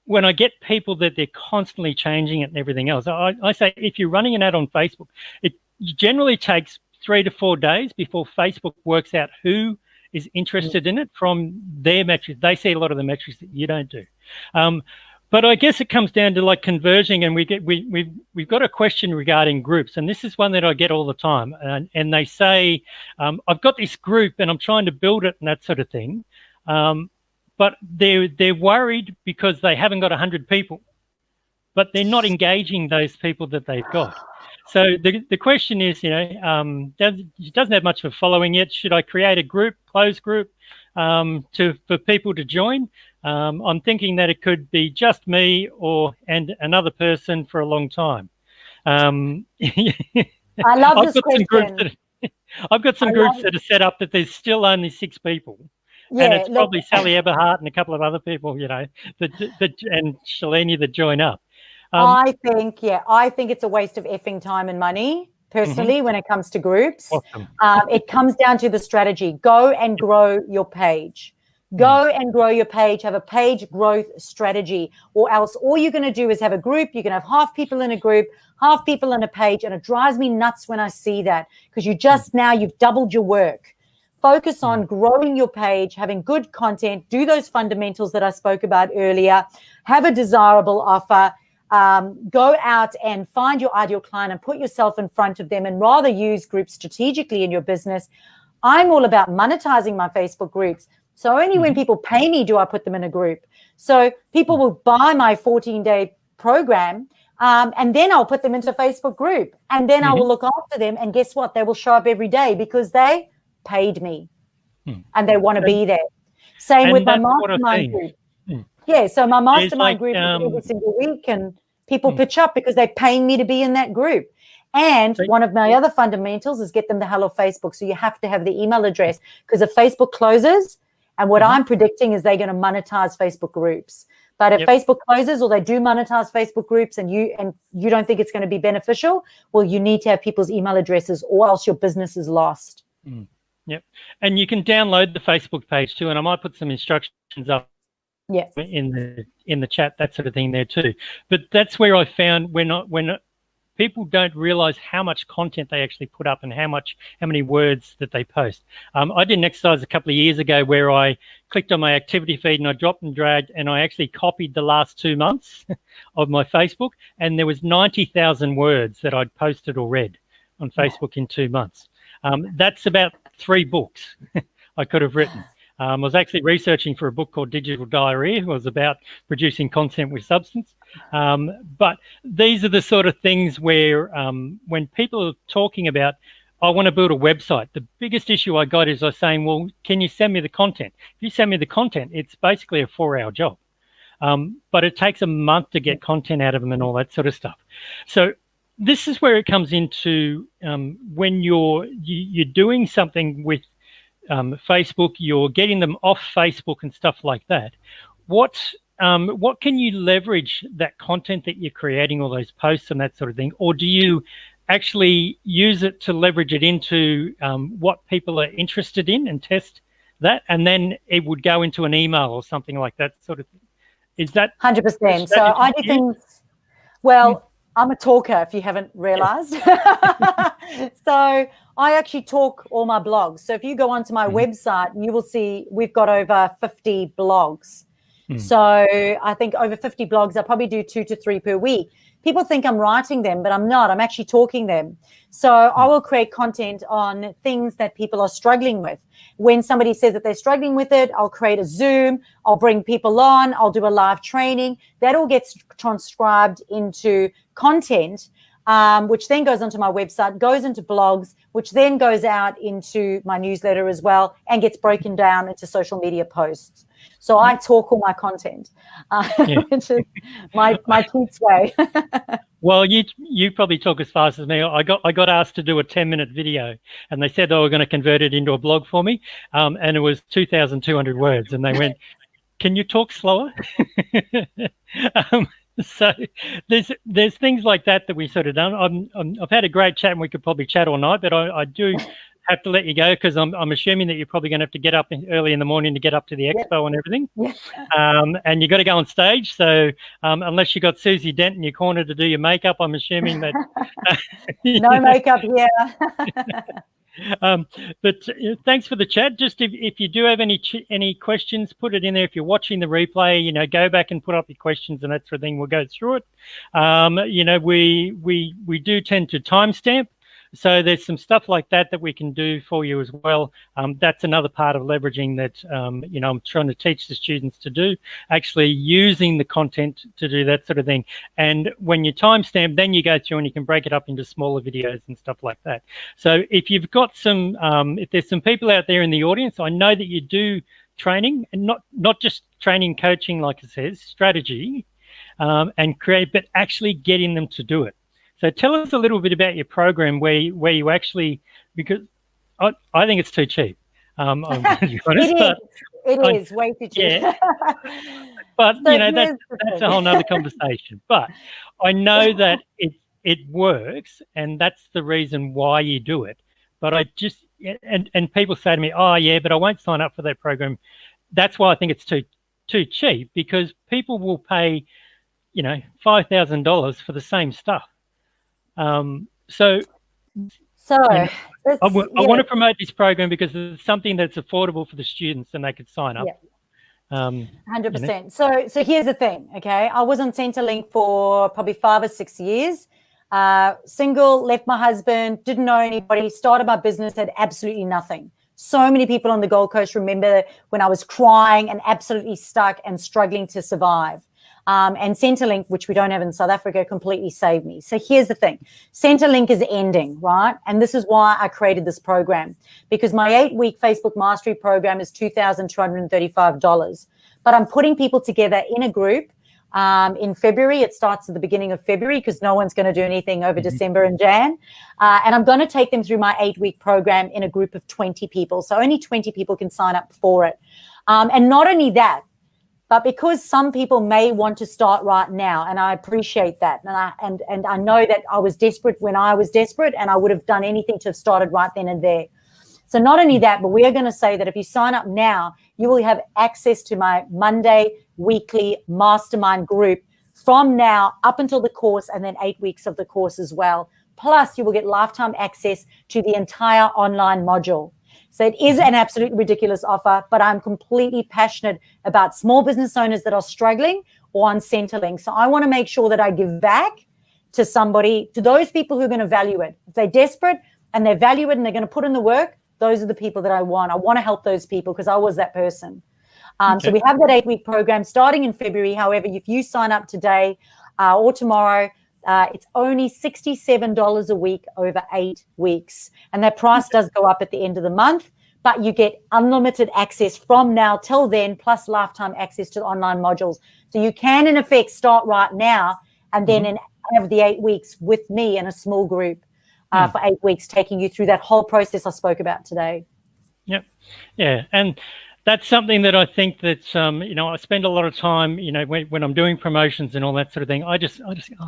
when I get people that they're constantly changing it and everything else, I say if you're running an ad on Facebook, it generally takes 3 to 4 days before Facebook works out who is interested in it from their metrics. They see a lot of the metrics that you don't do. But I guess it comes down to like conversion, and we've got a question regarding groups, and this is one that I get all the time. And they say, I've got this group and I'm trying to build it and that sort of thing. But they're worried because they haven't got 100 people, but they're not engaging those people that they've got. So the question is, it doesn't have much of a following yet. Should I create a group, closed group, for people to join? I'm thinking that it could be just me and another person for a long time. I love this question. I've got some groups that are set up that there's still only 6 people. Yeah, and it's probably Sally Eberhardt and a couple of other people, and Shalini that join up. I think it's a waste of effing time and money, personally, when it comes to groups. Awesome. It comes down to the strategy. Go and grow your page. Go and grow your page. Have a page growth strategy, or else all you're going to do is have a group. You can have half people in a group, half people in a page, and it drives me nuts when I see that, because you've doubled your work. Focus on growing your page, having good content, do those fundamentals that I spoke about earlier, have a desirable offer, go out and find your ideal client and put yourself in front of them, and rather use groups strategically in your business. I'm all about monetizing my Facebook groups. So only when people pay me do I put them in a group. So people will buy my 14-day program, and then I'll put them into a Facebook group, and then I will look after them. And guess what? They will show up every day because they paid me and they want to be there. Same with my mastermind group. Yeah, so my mastermind group is every single week, and people pitch up because they're paying me to be in that group. And one of my other fundamentals is get them to Hello Facebook. So you have to have the email address, because if Facebook closes, and what I'm predicting is they're going to monetize Facebook groups. But if Facebook closes, or they do monetize Facebook groups, and you don't think it's going to be beneficial, well, you need to have people's email addresses, or else your business is lost. Yep. And you can download the Facebook page too, and I might put some instructions up in the chat, that sort of thing there too. But that's where I found when people don't realize how much content they actually put up and how many words that they post. I did an exercise a couple of years ago where I clicked on my activity feed and I dropped and dragged, and I actually copied the last 2 months of my Facebook, and there was 90,000 words that I'd posted or read on Facebook in 2 months. That's about 3 books I could have written. I was actually researching for a book called Digital Diarrhea. It was about producing content with substance. But these are the sort of things where when people are talking about, I want to build a website, the biggest issue I got is I was saying, well, can you send me the content? If you send me the content, it's basically a 4-hour job. But it takes a month to get content out of them and all that sort of stuff. So this is where it comes into when you're doing something with Facebook, you're getting them off Facebook and stuff like that. What can you leverage that content that you're creating, all those posts and that sort of thing, or do you actually use it to leverage it into what people are interested in and test that, and then it would go into an email or something like that sort of thing? Is that 100%? So I do things. Well, I'm a talker, if you haven't realized. So I actually talk all my blogs. So if you go onto my website, you will see we've got over 50 blogs. So I think over 50 blogs, I probably do 2 to 3 per week. People think I'm writing them, but I'm not. I'm actually talking them. So I will create content on things that people are struggling with. When somebody says that they're struggling with it, I'll create a Zoom. I'll bring people on. I'll do a live training. That all gets transcribed into content, which then goes onto my website, goes into blogs, which then goes out into my newsletter as well, and gets broken down into social media posts. So I talk all my content, which is my Pete's way. Well, you probably talk as fast as me. I got asked to do a 10-minute video, and they said they were going to convert it into a blog for me, and it was 2,200 words, and they went, "Can you talk slower?" So there's things like that we sort of done. I've had a great chat, and we could probably chat all night, but I do have to let you go because I'm assuming that you're probably going to have to get up early in the morning to get up to the expo and everything. Yeah. And you got to go on stage. So unless you got Susie Dent in your corner to do your makeup, I'm assuming that no makeup here. But thanks for the chat. Just if you do have any questions, put it in there. If you're watching the replay, go back and put up your questions and that sort of thing. We'll go through it. We do tend to timestamp. So there's some stuff like that we can do for you as well. That's another part of leveraging that, I'm trying to teach the students to do, actually using the content to do that sort of thing. And when you timestamp, then you go through and you can break it up into smaller videos and stuff like that. So if you've got some, if there's some people out there in the audience, I know that you do training, and not just training, coaching, like it says, strategy, and create, but actually getting them to do it. So tell us a little bit about your program where you actually, because I think it's too cheap. I'm going to be honest, it is way too cheap. Yeah. But so that's a whole nother conversation. But I know that it works, and that's the reason why you do it. But I just and people say to me, "Oh yeah, but I won't sign up for that program." That's why I think it's too cheap, because people will pay, $5,000 for the same stuff. I want to promote this program because it's something that's affordable for the students and they could sign up. Yeah. 100%. So here's the thing, okay? I was on Centrelink for probably 5 or 6 years. Single, left my husband, didn't know anybody, started my business, had absolutely nothing. So many people on the Gold Coast remember when I was crying and absolutely stuck and struggling to survive. And Centrelink, which we don't have in South Africa, completely saved me. So here's the thing. Centrelink is ending, right? And this is why I created this program, because my 8-week Facebook Mastery program is $2,235. But I'm putting people together in a group in February. It starts at the beginning of February because no one's going to do anything over December and Jan. And I'm going to take them through my 8-week program in a group of 20 people. So only 20 people can sign up for it. And not only that, but because some people may want to start right now, and I appreciate that, and I know that I was desperate when I was desperate, and I would have done anything to have started right then and there. So not only that, but we are going to say that if you sign up now, you will have access to my Monday weekly mastermind group from now up until the course, and then 8 weeks of the course as well. Plus, you will get lifetime access to the entire online module. So it is an absolutely ridiculous offer, but I'm completely passionate about small business owners that are struggling or on Centrelink. So I want to make sure that I give back to somebody, to those people who are going to value it. If they're desperate and they value it and they're going to put in the work, those are the people that I want. I want to help those people because I was that person. So we have that 8-week program starting in February. However, if you sign up today or tomorrow, it's only $67 a week over 8 weeks. And that price does go up at the end of the month, but you get unlimited access from now till then, plus lifetime access to the online modules. So you can, in effect, start right now and then have the 8 weeks with me in a small group for 8 weeks, taking you through that whole process I spoke about today. Yep. Yeah. And that's something that I think that, I spend a lot of time, when I'm doing promotions and all that sort of thing, I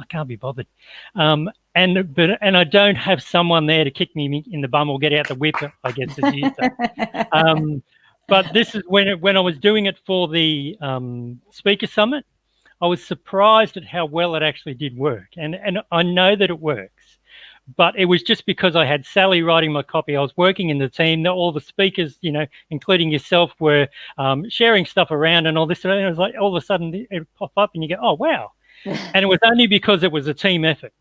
can't be bothered. And I don't have someone there to kick me in the bum or get out the whip, I guess, as you say. But this is when I was doing it for the Speaker Summit, I was surprised at how well it actually did work. And I know that it works. But it was just because I had Sally writing my copy. I was working in the team. All the speakers, including yourself, were sharing stuff around and all this. And it was like all of a sudden it pop up and you go, oh, wow. And it was only because it was a team effort.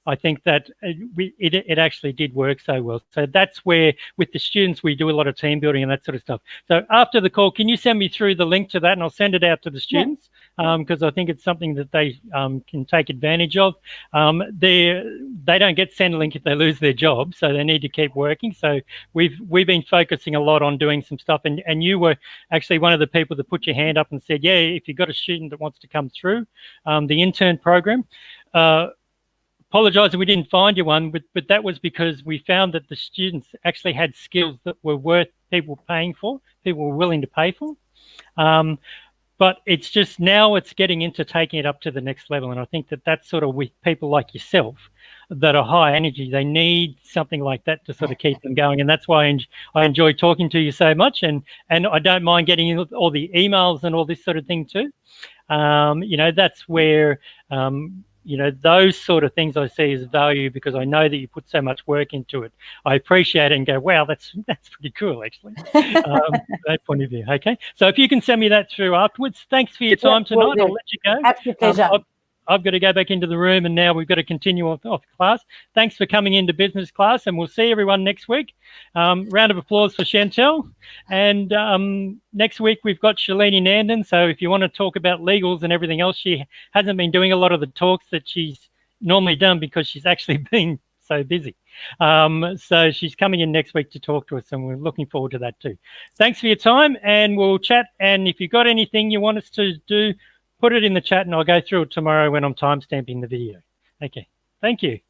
I think that it actually did work so well. So that's where, with the students, we do a lot of team building and that sort of stuff. So after the call, can you send me through the link to that, and I'll send it out to the students, because I think it's something that they can take advantage of. They don't get Centrelink if they lose their job, so they need to keep working. So we've been focusing a lot on doing some stuff, and you were actually one of the people that put your hand up and said, yeah, if you've got a student that wants to come through the intern program, apologise if we didn't find you one, but that was because we found that the students actually had skills that were worth people paying for, people were willing to pay for. But it's just now it's getting into taking it up to the next level. And I think that that's sort of with people like yourself that are high energy, they need something like that to sort of keep them going. And that's why I enjoy talking to you so much. And I don't mind getting all the emails and all this sort of thing too. You know, that's where, you know, those sort of things I see as value, because I know that you put so much work into it. I appreciate it and go, wow, that's pretty cool, actually, that point of view. Okay, so if you can send me that through afterwards. Thanks for your time tonight. I'll let you go. Absolute pleasure. I've got to go back into the room, and now we've got to continue off class. Thanks for coming into business class, and we'll see everyone next week. Round of applause for Chantal. And next week we've got Shalini Nandan. So if you want to talk about legals and everything else, she hasn't been doing a lot of the talks that she's normally done because she's actually been so busy. So she's coming in next week to talk to us, and we're looking forward to that too. Thanks for your time, and we'll chat. And if you've got anything you want us to do, put it in the chat and I'll go through it tomorrow when I'm timestamping the video. Okay, thank you.